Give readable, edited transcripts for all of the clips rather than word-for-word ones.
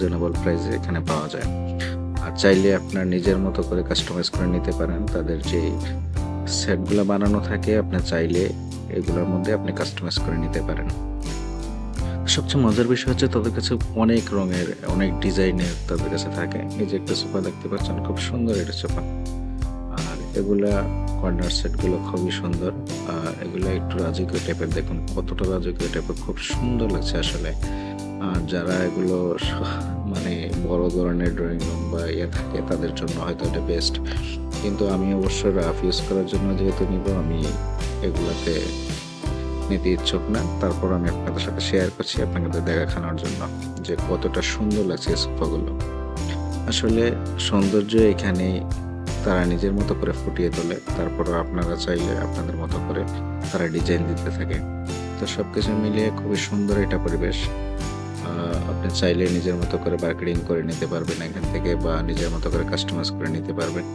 Reasonable প্রাইসে এখানে পাওয়া যায়। আর চাইলে আপনার নিজের মতো করে কাস্টমাইজ করে নিতে পারেন। তাদের যে সেটগুলো বানানো থাকে আপনি চাইলে এগুলোর মধ্যে আপনি কাস্টমাইজ করে নিতে পারেন। সবচেয়ে মজার বিষয় হচ্ছে তাদের কাছে অনেক রঙের, অনেক ডিজাইনের তাদের কাছে থাকে। এই যে একটা সোফা দেখতে পাচ্ছেন, খুব সুন্দর এটা সোফা। আর এগুলা কর্নার সেটগুলো খুবই সুন্দর। এগুলা একটু রাজকীয় টাইপের, দেখুন কতটা রাজকীয় টাইপের, খুব সুন্দর লাগছে আসলে। আর যারা এগুলো মানে বড় ধরনের ড্রয়িং রুম বা ইয়ে থাকে তাদের জন্য হয়তো এটা বেস্ট। কিন্তু আমি অবশ্য রাফ ইউজ করার জন্য যেহেতু নিব, আমি এগুলাতে নিতে ইচ্ছুক না। তারপর আমি আপনাদের সাথে শেয়ার করছি আপনাদের দেখানোর জন্য যে কতটা সুন্দর লাগছে এই সোফাগুলো। আসলে সৌন্দর্য এখানে তারা নিজের মতো করে ফুটিয়ে তোলে। তারপরও আপনারা চাইলে আপনাদের মতো করে তারা ডিজাইন দিতে থাকে। তো সবকিছু মিলিয়ে খুবই সুন্দর এটা পরিবেশ। আপনি চাইলে নিজের মতো করে মার্কেটিং করে নিতে পারবেন এখান থেকে, বা নিজের মতো করে কাস্টমাইজ করে নিতে পারবেন।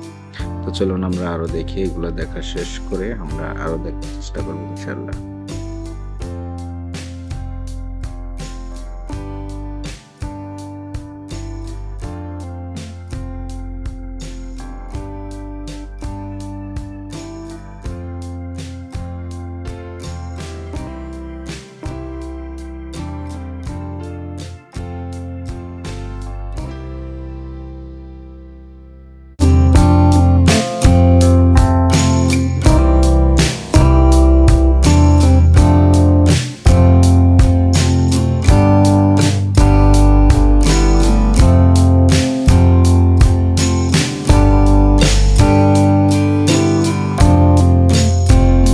তো চলুন আমরা আরো দেখি। এগুলো দেখা শেষ করে আমরা আরো দেখার চেষ্টা করবো ইনশাল্লাহ।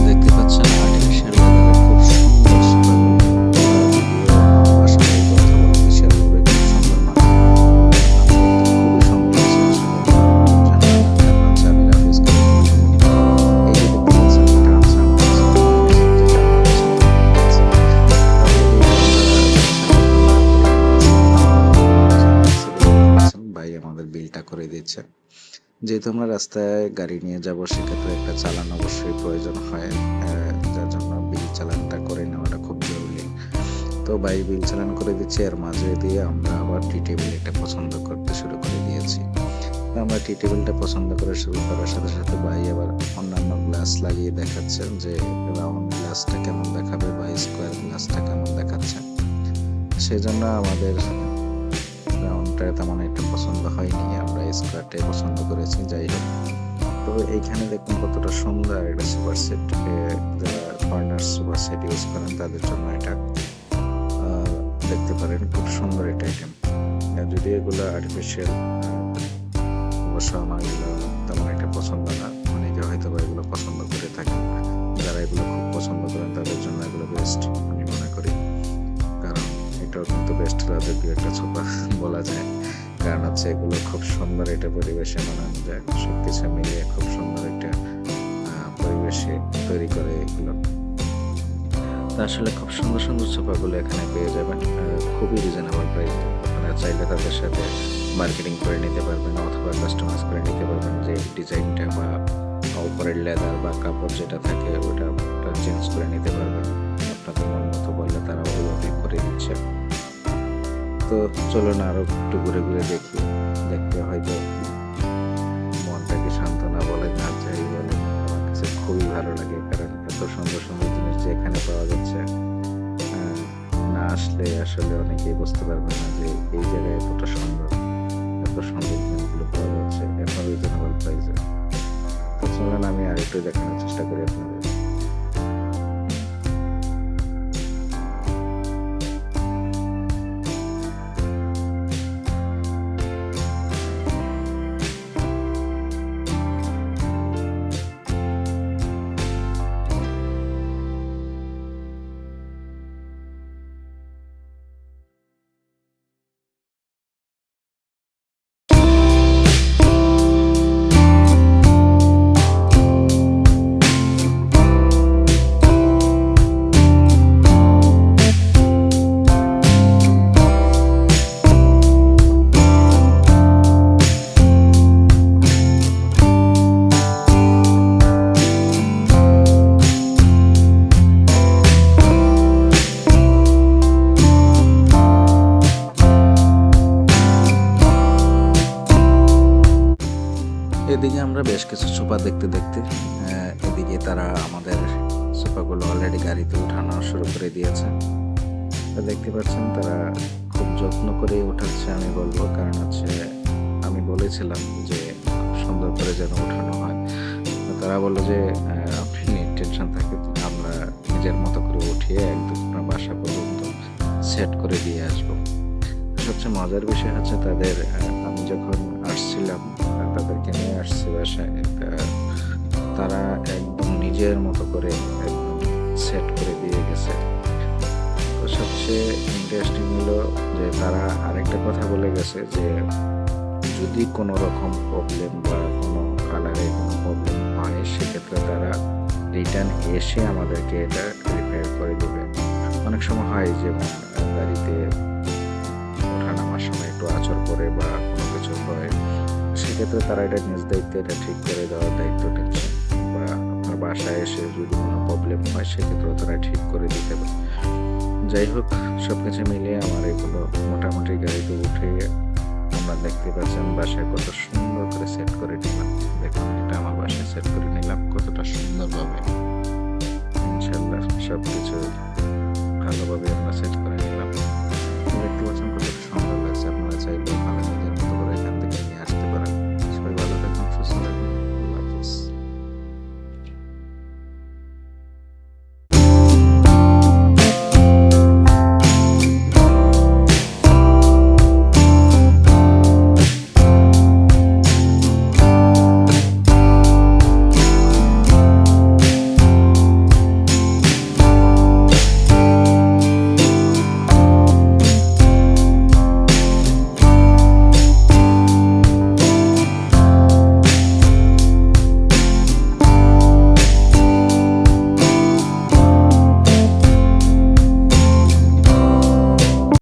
দেখতে পাচ্ছেন আর্টিফিশিয়াল লেদারের খুব সুন্দর সোফাগুলো। যদিও বাসাবাড়িতে অথবা অফিসিয়াল রুমে খুব সুন্দর মানায়। খুবই সুন্দর লাগছে আসলে। কারণ হচ্ছে আমি রাফিজ করে এই যে দেখতে পাচ্ছেন, এটা হচ্ছে আমার কাছে যেটা আমার পছন্দ হয়েছে। ভাই আমাদের বিলটা করে দিচ্ছে। যেহেতু আমরা রাস্তায় গাড়ি নিয়ে যাব, সেক্ষেত্রে একটা চালান অবশ্যই প্রয়োজন হয়। যার জন্য বিল চালানটা করে নেওয়াটা খুব জরুরি। তো ভাই বিল চালান করে দিচ্ছে, এর মাঝে দিয়ে আমরা আবার টি টেবিল একটা পছন্দ করতে শুরু করে দিয়েছি। তো আমরা টি টেবিলটা পছন্দ করে শুরু করার সাথে সাথে ভাই আবার অন্যান্য গ্লাস লাগিয়ে দেখাচ্ছেন যে রাউন্ড গ্লাসটা কেমন দেখাবে বা স্কোয়ার গ্লাসটা কেমন দেখাচ্ছে। সেজন্য আমাদের রাউন্ডটা তেমন একটা পছন্দ হয়নি, আমরা স্কোয়ারটাই পছন্দ করেছি। যাই হোক, তো এইখানে দেখুন কতটা সুন্দর একটা সুপার সেট। যারা কর্নার সুপার সেট ইউজ করেন তাদের জন্য এটা দেখতে পারেন, খুব সুন্দর একটা আইটেম। যদি এগুলো আর্টিফিশিয়াল, অবশ্য আমার এগুলো তেমন একটা পছন্দ না। অনেকে হয়তো বা এগুলো পছন্দ করে থাকেন। যারা এগুলো খুব পছন্দ করেন তাদের জন্য এগুলো বেস্ট আমি মনে করি। কারণ এটাও কিন্তু বেস্ট রাজকীয় একটা সোফা বলা যায়। কারণ হচ্ছে এগুলো খুব সুন্দর একটা পরিবেশে বানানো যায়। সবকিছু মিলিয়ে খুব সুন্দর একটা পরিবেশে তৈরি করে এগুলো। তা আসলে খুব সুন্দর সুন্দর সোফাগুলো এখানে পেয়ে যাবেন খুবই রিজনেবল প্রাইসে। আপনারা চাইলে তাদের সাথে মার্কেটিং করে নিতে পারবেন অথবা কাস্টমাইজ করে নিতে পারবেন, যে ডিজাইনটা বা উপরের লেদার বা কাপড় যেটা থাকে ওটা চেঞ্জ করে নিতে পারবেন। আপনাদের মন মতো বললে তারা ওইভাবে করে দিচ্ছে। তো চলুন আরো একটু ঘুরে ঘুরে দেখি। দেখতে হয়তো মনটাকে সান্ত্বনা বলেন আর যাই বলেন, আমার কাছে খুবই ভালো লাগে। কারণ এত সুন্দর সুন্দর জিনিস যে এখানে পাওয়া যাচ্ছে, না আসলে আসলে অনেকেই বুঝতে পারবে না যে এই জায়গায় এত সুন্দর জিনিসগুলো পাওয়া যাচ্ছে এখন রিজনেবল প্রাইসে। তো চলুন আমি আরেকটু দেখানোর চেষ্টা করি আপনাদের। এদিকে আমরা বেশ কিছু সোফা দেখতে দেখতে এদিকে তারা আমাদের সোফাগুলো অলরেডি গাড়িতে উঠানো শুরু করে দিয়েছে। তো দেখতে পাচ্ছেন তারা খুব যত্ন করে উঠাচ্ছে আমি বলবো, কারণ হচ্ছে আমি বলেছিলাম যে সুন্দর করে যেন উঠানো হয়। তো তারা বললো যে আপনি টেনশন থাকে, আমরা নিজের মতো করে উঠিয়ে একদম আপনার বাসা পর্যন্ত সেট করে দিয়ে আসবো। সবচেয়ে মজার বিষয় হচ্ছে তাদের আমি যখন আসছিলাম তাদেরকে নিয়ে আসছি বাসায়, তারা একদম নিজের মতো করে একদম সেট করে দিয়ে গেছে। তো সবচেয়ে ইন্টারেস্টিং হলো যে তারা আরেকটা কথা বলে গেছে যে যদি কোনো রকম প্রবলেম বা কোনো কালারে কোনো প্রবলেম হয় সেক্ষেত্রে তারা রিটার্ন এসে আমাদেরকে এটা রিপেয়ার করে দেবে। অনেক সময় হয় যে গাড়িতে ওঠানামার সময় একটু আঁচড় পড়ে বা কোনো কিছু হয়, সেক্ষেত্রে তারা এটা নিজ দায়িত্বে এটা ঠিক করে দেওয়ার দায়িত্ব নিচ্ছে, বা আপনার বাসায় এসে যদি কোনো প্রবলেম হয় সেক্ষেত্রেও তারা ঠিক করে দিতে পারে। যাই হোক, সব কিছু মিলিয়ে আমার এগুলো মোটামুটি গাড়িতে উঠে আমরা দেখতে পাচ্ছেন বাসায় কত সুন্দর করে সেট করে নিলাম। দেখুন, এটা আমার বাসায় সেট করে নিলাম কতটা সুন্দরভাবে। ইনশাল্লাহ সব কিছু ভালোভাবে আমরা সেট করে নিলাম। দেখতে পাচ্ছেন